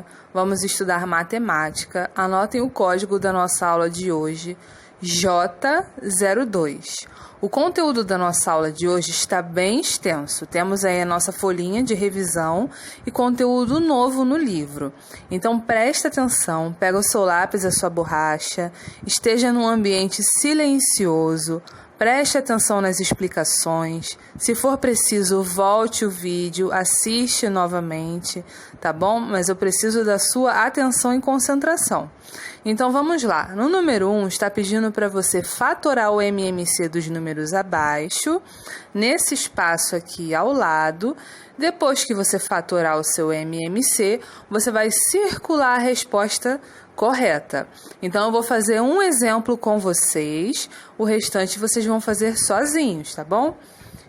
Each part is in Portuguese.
dia. Vamos estudar matemática. Anotem o código da nossa aula de hoje, J02. O conteúdo da nossa aula de hoje está bem extenso. Temos aí a nossa folhinha de revisão e conteúdo novo no livro. Então presta atenção, pega o seu lápis, a sua borracha, esteja num ambiente silencioso, preste atenção nas explicações. Se for preciso, volte o vídeo, assiste novamente, tá bom? Mas eu preciso da sua atenção e concentração. Então vamos lá. No número 1, está pedindo para você fatorar o MMC dos números abaixo, nesse espaço aqui ao lado. Depois que você fatorar o seu MMC, você vai circular a resposta correta. Então, eu vou fazer um exemplo com vocês, o restante vocês vão fazer sozinhos, tá bom?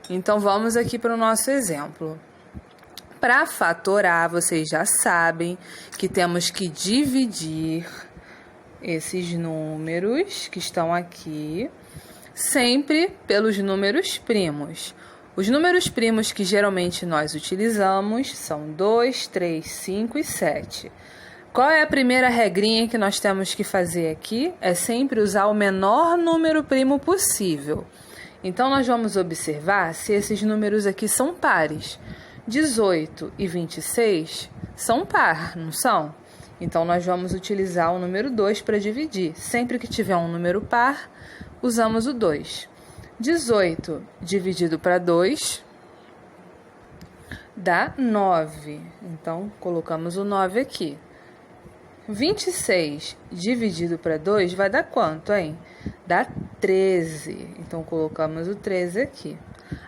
Então, vamos aqui para o nosso exemplo. Para fatorar, vocês já sabem que temos que dividir esses números que estão aqui sempre pelos números primos. Os números primos que geralmente nós utilizamos são 2, 3, 5 e 7. Qual é a primeira regrinha que nós temos que fazer aqui? É sempre usar o menor número primo possível. Então, nós vamos observar se esses números aqui são pares. 18 e 26 são par, não são? Então, nós vamos utilizar o número 2 para dividir. Sempre que tiver um número par, usamos o 2. 18 dividido para 2 dá 9. Então, colocamos o 9 aqui. 26 dividido para 2 vai dar quanto, hein? Dá 13. Então, colocamos o 13 aqui.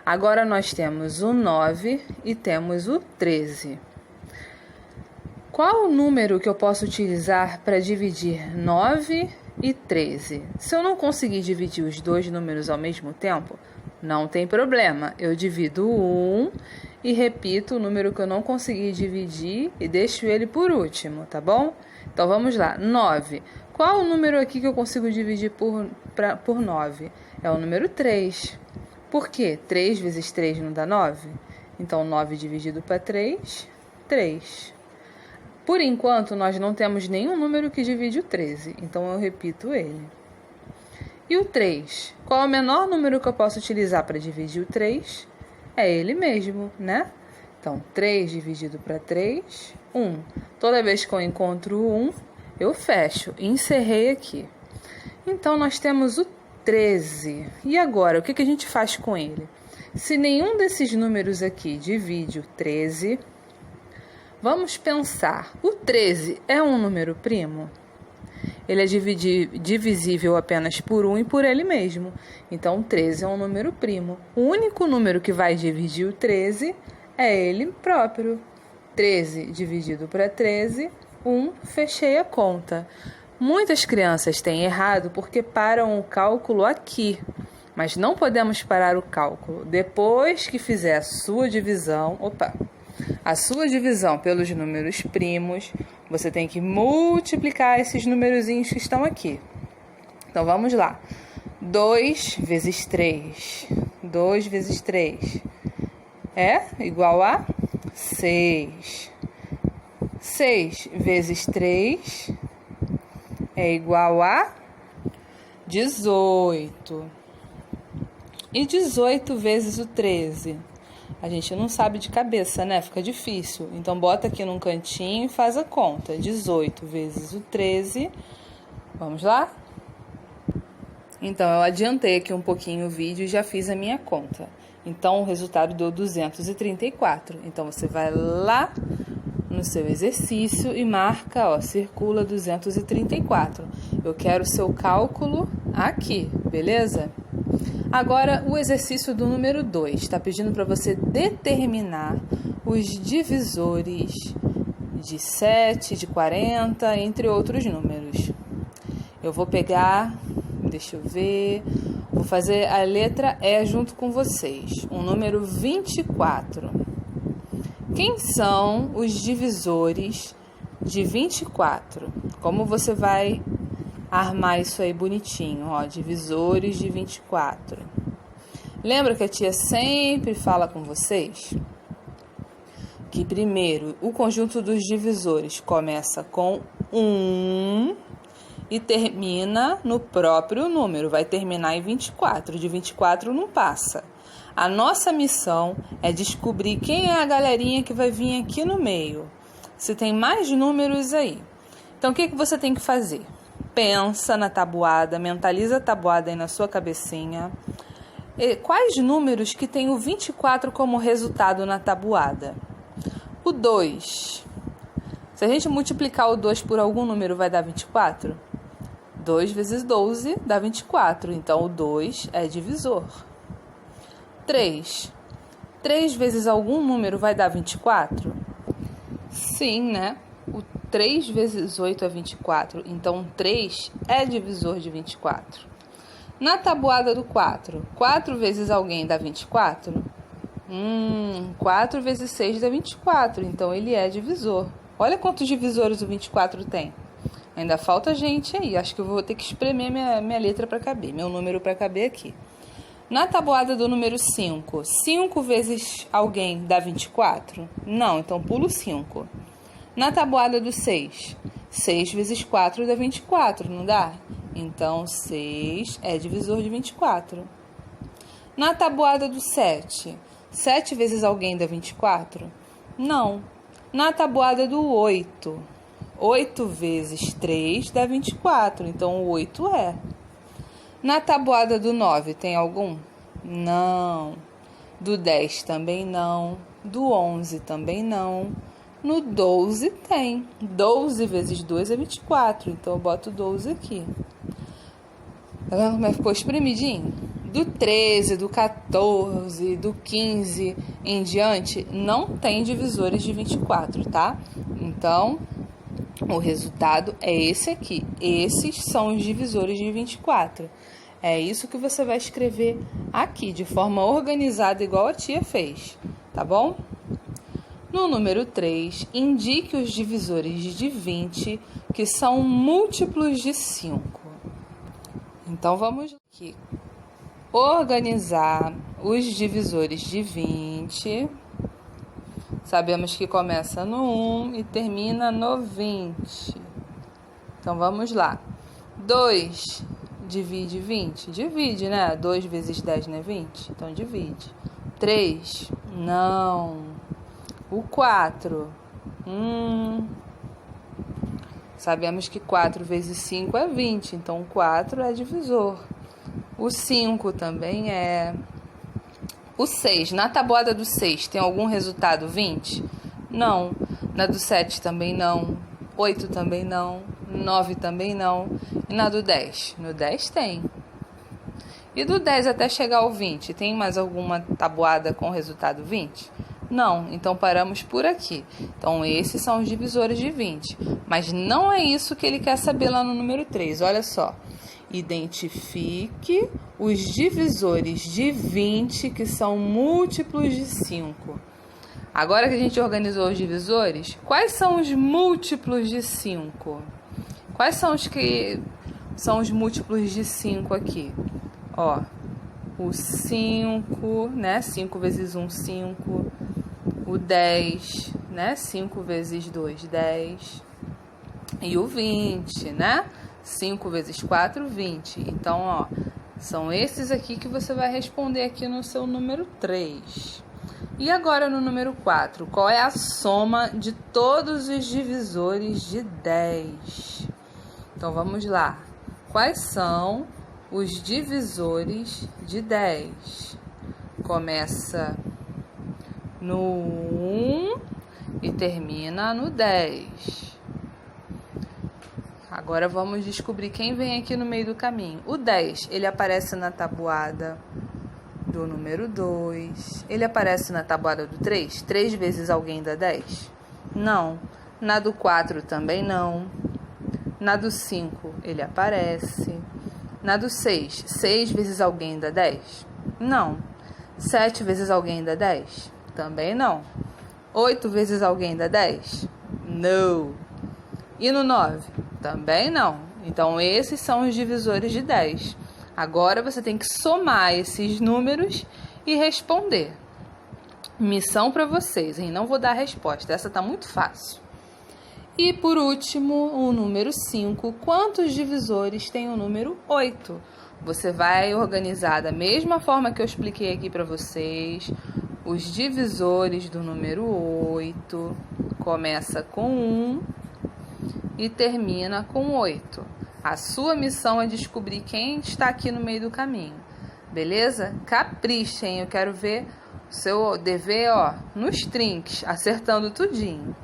Agora, nós temos o 9 e temos o 13. Qual o número que eu posso utilizar para dividir 9 e 13? Se eu não conseguir dividir os dois números ao mesmo tempo, não tem problema. Eu divido o 1 e repito o número que eu não consegui dividir e deixo ele por último, tá bom? Então, vamos lá. 9. Qual o número aqui que eu consigo dividir por 9? É o número 3. Por quê? 3 vezes 3 não dá 9? Então, 9 dividido para 3, 3. Por enquanto, nós não temos nenhum número que divide o 13. Então, eu repito ele. E o 3? Qual é o menor número que eu posso utilizar para dividir o 3? É ele mesmo, né? Então, 3 dividido para 3, 1. Toda vez que eu encontro o 1, eu fecho. Encerrei aqui. Então, nós temos o 13. E agora, o que a gente faz com ele? Se nenhum desses números aqui divide o 13, vamos pensar. O 13 é um número primo? Ele é divisível apenas por 1 e por ele mesmo. Então, o 13 é um número primo. O único número que vai dividir o 13 é ele próprio. 13 dividido para 13, 1, fechei a conta. Muitas crianças têm errado porque param o cálculo aqui. Mas não podemos parar o cálculo. Depois que fizer a sua divisão pelos números primos, você tem que multiplicar esses numerozinhos que estão aqui. Então, vamos lá. 2 vezes 3. 2 vezes 3 é igual a 6. 6 vezes 3 é igual a 18. E 18 vezes o 13? A gente não sabe de cabeça, né? Fica difícil. Então, bota aqui num cantinho e faz a conta. 18 vezes o 13. Vamos lá? Então, eu adiantei aqui um pouquinho o vídeo e já fiz a minha conta. Então, o resultado deu 234. Então, você vai lá no seu exercício e marca, circula 234. Eu quero o seu cálculo aqui, beleza? Agora, o exercício do número 2 está pedindo para você determinar os divisores de 7, de 40, entre outros números. Eu vou pegar, deixa eu ver, vou fazer a letra E junto com vocês, o número 24. Quem são os divisores de 24? Como você vai armar isso aí bonitinho, divisores de 24. Lembra que a tia sempre fala com vocês? que primeiro o conjunto dos divisores começa com 1 e termina no próprio número, vai terminar em 24, de 24 não passa. A nossa missão é descobrir quem é a galerinha que vai vir aqui no meio, se tem mais números aí. Então, o que você tem que fazer? Pensa na tabuada, mentaliza a tabuada aí na sua cabecinha. E quais números que tem o 24 como resultado na tabuada? O 2. Se a gente multiplicar o 2 por algum número, vai dar 24? 2 vezes 12 dá 24, então o 2 é divisor. 3. 3 vezes algum número vai dar 24? Sim, né? O 3 vezes 8 é 24, então 3 é divisor de 24. Na tabuada do 4, 4 vezes alguém dá 24? 4 vezes 6 dá 24, então ele é divisor. Olha quantos divisores o 24 tem. Ainda falta gente aí, acho que eu vou ter que espremer minha letra para caber, meu número para caber aqui. Na tabuada do número 5, 5 vezes alguém dá 24? Não, então pulo 5. Na tabuada do 6, 6 vezes 4 dá 24, não dá? Então 6 é divisor de 24. Na tabuada do 7, 7 vezes alguém dá 24? Não. Na tabuada do 8, 8 vezes 3 dá 24, então o 8 é. Na tabuada do 9 tem algum? Não. Do 10 também não. Do 11 também não. No 12 tem. 12 vezes 2 é 24, então eu boto 12 aqui. Tá vendo como ficou espremidinho? Do 13, do 14, do 15 em diante, não tem divisores de 24, tá? Então, o resultado é esse aqui. Esses são os divisores de 24. É isso que você vai escrever aqui, de forma organizada, igual a tia fez, tá bom? No número 3, indique os divisores de 20, que são múltiplos de 5. Então, vamos aqui organizar os divisores de 20. Sabemos que começa no 1 e termina no 20. Então, vamos lá. 2 divide 20? Divide, né? 2 vezes 10 não é 20? Então, divide. 3? Não. O 4? Sabemos que 4 vezes 5 é 20, então 4 é divisor. O 5 também é. O 6, na tabuada do 6, tem algum resultado 20? Não. Na do 7 também não. 8 também não. 9 também não. E na do 10? No 10 tem. E do 10 até chegar ao 20, tem mais alguma tabuada com resultado 20? Não, então paramos por aqui. Então, esses são os divisores de 20. Mas não é isso que ele quer saber lá no número 3. Olha só. Identifique os divisores de 20 que são múltiplos de 5. Agora que a gente organizou os divisores, quais são os múltiplos de 5? Quais são os que são os múltiplos de 5 aqui? Ó, o 5, né? 5 vezes 1, 5. O 10, né? 5 vezes 2, 10. E o 20, né? 5 vezes 4, 20. Então, ó, são esses aqui que você vai responder aqui no seu número 3. E agora no número 4, qual é a soma de todos os divisores de 10? Então, vamos lá. Quais são os divisores de 10? Começa no 1 e termina no 10. Agora vamos descobrir quem vem aqui no meio do caminho. O 10, ele aparece na tabuada do número 2. Ele aparece na tabuada do 3? 3 vezes alguém dá 10? Não. Na do 4 também não. Na do 5 ele aparece. Na do 6, 6 vezes alguém dá 10? Não. 7 vezes alguém dá 10? Também não. 8 vezes alguém dá 10? Não. E no 9? Também não. Então, esses são os divisores de 10. Agora, você tem que somar esses números e responder. Missão para vocês, hein? Não vou dar a resposta, essa tá muito fácil. E por último, o número 5. Quantos divisores tem o número 8? Você vai organizar da mesma forma que eu expliquei aqui para vocês. Os divisores do número 8 começa com 1 e termina com 8. A sua missão é descobrir quem está aqui no meio do caminho. Beleza? Caprichem, eu quero ver o seu dever, nos trinques, acertando tudinho.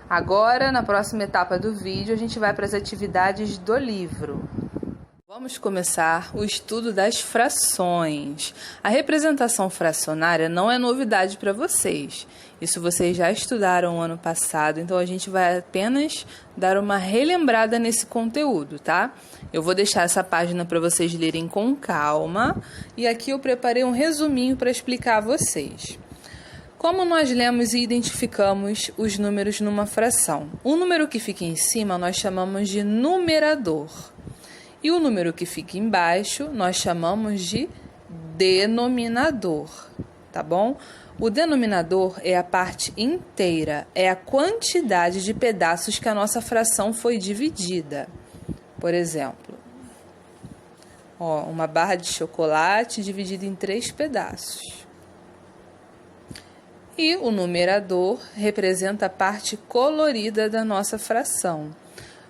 Agora, na próxima etapa do vídeo, a gente vai para as atividades do livro. Vamos começar o estudo das frações. A representação fracionária não é novidade para vocês. Isso vocês já estudaram ano passado, então a gente vai apenas dar uma relembrada nesse conteúdo, tá? Eu vou deixar essa página para vocês lerem com calma e aqui eu preparei um resuminho para explicar a vocês. Como nós lemos e identificamos os números numa fração? O número que fica em cima nós chamamos de numerador. E o número que fica embaixo nós chamamos de denominador, tá bom? O denominador é a parte inteira, é a quantidade de pedaços que a nossa fração foi dividida. Por exemplo, uma barra de chocolate dividida em 3 pedaços. E o numerador representa a parte colorida da nossa fração.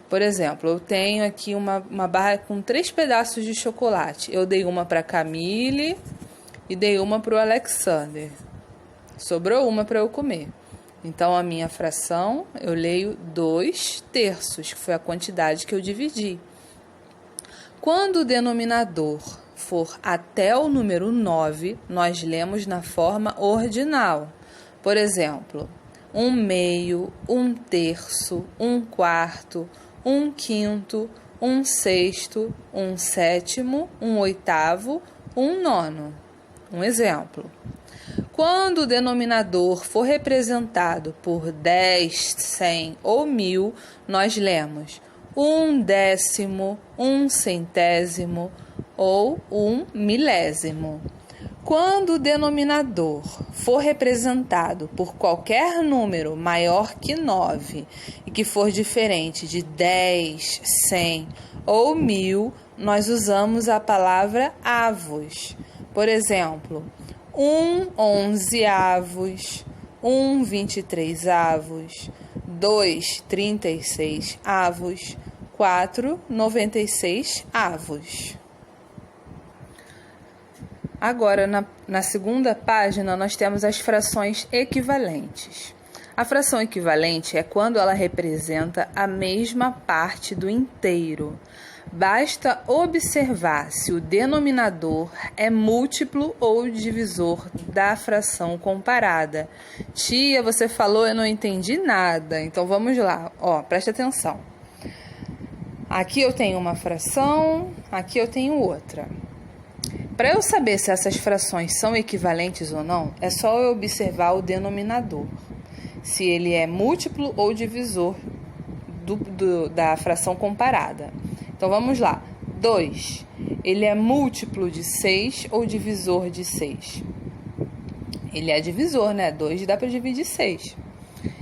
Por exemplo, eu tenho aqui uma barra com 3 pedaços de chocolate. Eu dei uma para a Camille e dei uma para o Alexander. Sobrou uma para eu comer. Então, a minha fração, eu leio 2/3, que foi a quantidade que eu dividi. Quando o denominador for até o número 9, nós lemos na forma ordinal. Por exemplo, 1/2, 1/3, 1/4, 1/5, 1/6, 1/7, 1/8, 1/9. Um exemplo. Quando o denominador for representado por 10, 100 ou 1000, nós lemos 1/10, 1/100 ou 1/1000. Quando o denominador for representado por qualquer número maior que 9 e que for diferente de 10, 100 ou 1000, nós usamos a palavra avos. Por exemplo, 1/11, 1/23, 2/36, 4/96. Agora, na segunda página, nós temos as frações equivalentes. A fração equivalente é quando ela representa a mesma parte do inteiro. Basta observar se o denominador é múltiplo ou divisor da fração comparada. Tia, você falou, eu não entendi nada. Então, vamos lá. Preste atenção. Aqui eu tenho uma fração, aqui eu tenho outra. Para eu saber se essas frações são equivalentes ou não, é só eu observar o denominador. Se ele é múltiplo ou divisor da fração comparada. Então, vamos lá. 2. Ele é múltiplo de 6 ou divisor de 6? Ele é divisor, né? 2 dá para dividir 6.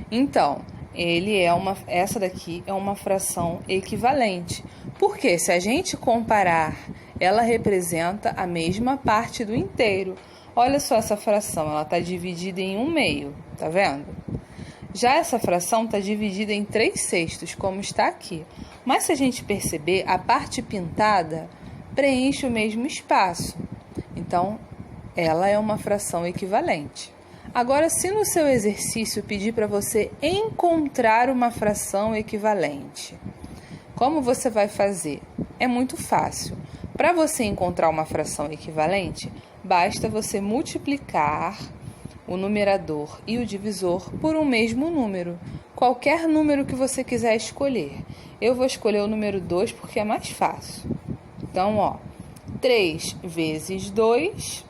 Então, essa daqui é uma fração equivalente. Porque se a gente comparar, ela representa a mesma parte do inteiro. Olha só essa fração, ela está dividida em 1/2, tá vendo? Já essa fração está dividida em 3/6, como está aqui. Mas se a gente perceber, a parte pintada preenche o mesmo espaço. Então, ela é uma fração equivalente. Agora, se no seu exercício pedir para você encontrar uma fração equivalente, como você vai fazer? É muito fácil. Para você encontrar uma fração equivalente, basta você multiplicar o numerador e o divisor por um mesmo número. Qualquer número que você quiser escolher. Eu vou escolher o número 2 porque é mais fácil. Então, 3 vezes 2,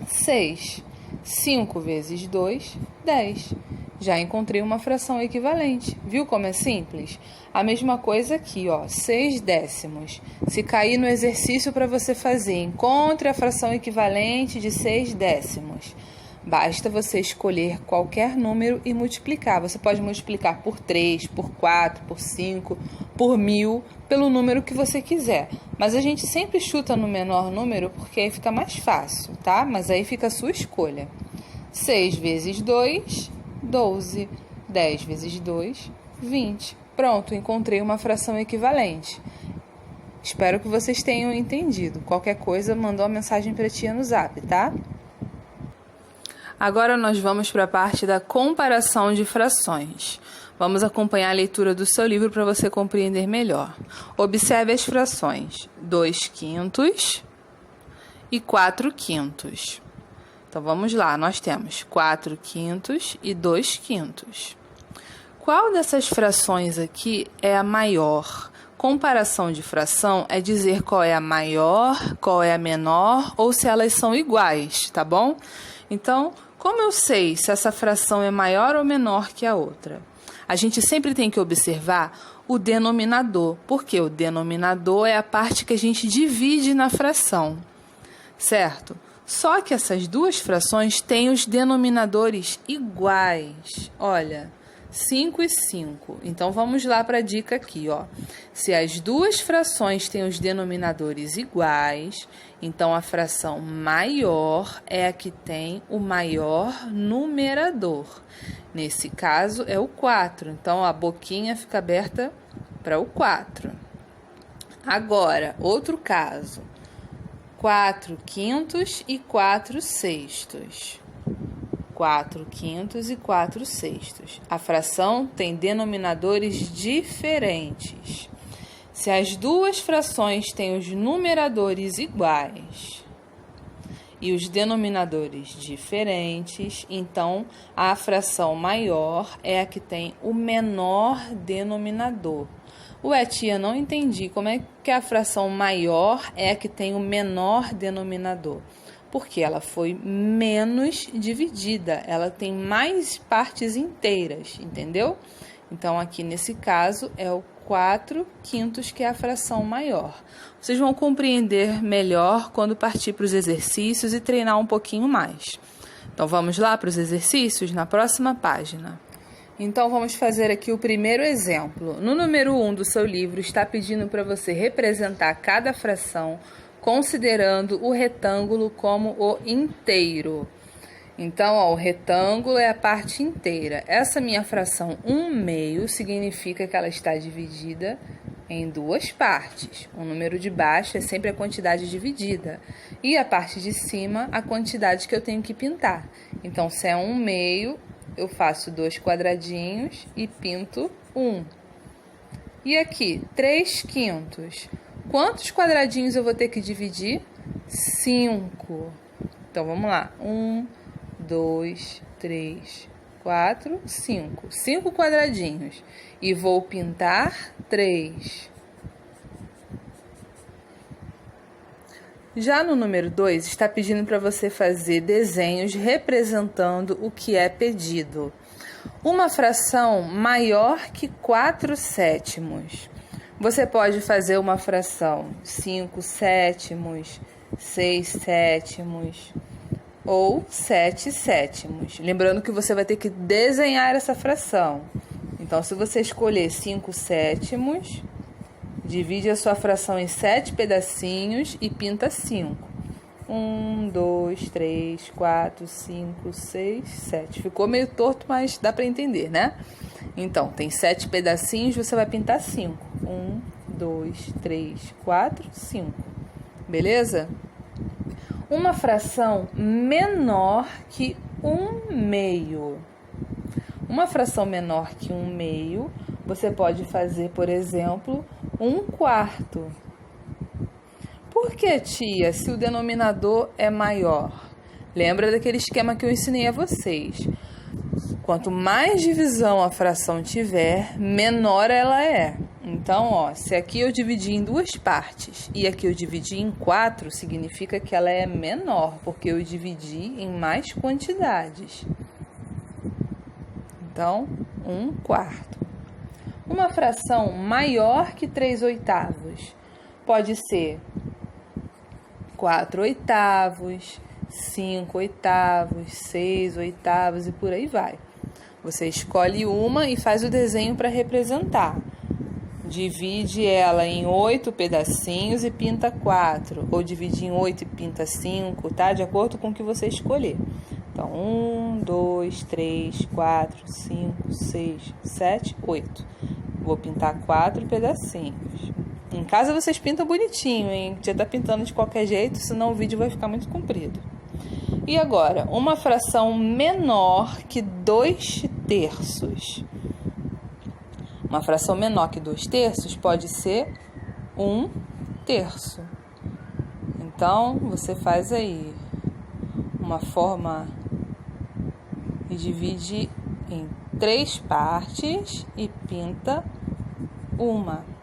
6. 5 vezes 2, 10. Já encontrei uma fração equivalente. Viu como é simples? A mesma coisa aqui, 6 décimos. Se cair no exercício para você fazer, encontre a fração equivalente de 6 décimos. Basta você escolher qualquer número e multiplicar. Você pode multiplicar por 3, por 4, por 5, por 1000, pelo número que você quiser. Mas a gente sempre chuta no menor número porque aí fica mais fácil, tá? Mas aí fica a sua escolha. 6 vezes 2, 12. 10 vezes 2, 20. Pronto, encontrei uma fração equivalente. Espero que vocês tenham entendido. Qualquer coisa, mandou uma mensagem para a tia no Zap, tá? Agora nós vamos para a parte da comparação de frações. Vamos acompanhar a leitura do seu livro para você compreender melhor. Observe as frações 2/5 e 4/5. Então vamos lá, nós temos 4/5 e 2/5. Qual dessas frações aqui é a maior? Comparação de fração é dizer qual é a maior, qual é a menor ou se elas são iguais, tá bom? Então, como eu sei se essa fração é maior ou menor que a outra? A gente sempre tem que observar o denominador, porque o denominador é a parte que a gente divide na fração, certo? Só que essas duas frações têm os denominadores iguais. Olha, 5 e 5. Então, vamos lá para a dica aqui, ó. Se as duas frações têm os denominadores iguais, então a fração maior é a que tem o maior numerador. Nesse caso, é o 4. Então, a boquinha fica aberta para o 4. Agora, outro caso. 4/5 e 4/6. 4/5 e 4/6. A fração tem denominadores diferentes. Se as duas frações têm os numeradores iguais e os denominadores diferentes, então a fração maior é a que tem o menor denominador. Ué, tia, não entendi. Como é que a fração maior é a que tem o menor denominador? Porque ela foi menos dividida, ela tem mais partes inteiras, entendeu? Então, aqui nesse caso, é o 4/5 que é a fração maior. Vocês vão compreender melhor quando partir para os exercícios e treinar um pouquinho mais. Então, vamos lá para os exercícios na próxima página. Então, vamos fazer aqui o primeiro exemplo. No número 1 do seu livro, está pedindo para você representar cada fração considerando o retângulo como o inteiro. Então, ó, o retângulo é a parte inteira. Essa minha fração 1/2 significa que ela está dividida em duas partes. O número de baixo é sempre a quantidade dividida. E a parte de cima, a quantidade que eu tenho que pintar. Então, se é 1/2, eu faço 2 quadradinhos e pinto 1. E aqui, 3/5. Quantos quadradinhos eu vou ter que dividir? 5. Então, vamos lá. 1, 2, 3, 4, 5. 5 quadradinhos. E vou pintar 3. Já no número 2, está pedindo para você fazer desenhos representando o que é pedido. Uma fração maior que 4/7. Você pode fazer uma fração 5/7, 6/7 ou 7/7. Lembrando que você vai ter que desenhar essa fração. Então, se você escolher 5/7, divide a sua fração em 7 pedacinhos e pinta 5. 1, 2, 3, 4, 5, 6, 7. Ficou meio torto, mas dá para entender, né? Então, tem 7 pedacinhos, você vai pintar 5. 1, 2, 3, 4, 5. Beleza? Uma fração menor que 1/2. Uma fração menor que 1/2, você pode fazer, por exemplo, 1/4. Por que, tia, se o denominador é maior? Lembra daquele esquema que eu ensinei a vocês. Quanto mais divisão a fração tiver, menor ela é. Então, ó, se aqui eu dividi em 2 partes e aqui eu dividi em 4, significa que ela é menor, porque eu dividi em mais quantidades. Então, 1/4. Uma fração maior que 3/8 pode ser 4/8, 5 oitavos, 6 oitavos e por aí vai. Você escolhe uma e faz o desenho para representar. Divide ela em 8 pedacinhos e pinta 4. Ou divide em 8 e pinta 5, tá? De acordo com o que você escolher. Então, 1, 2, 3, 4, 5, 6, 7, 8. Vou pintar 4 pedacinhos. Em casa vocês pintam bonitinho, hein? Já tá pintando de qualquer jeito, senão o vídeo vai ficar muito comprido. E agora, uma fração menor que 2 terços. Uma fração menor que 2 terços pode ser 1 terço. Então, você faz aí uma forma e divide em 3 partes e pinta uma.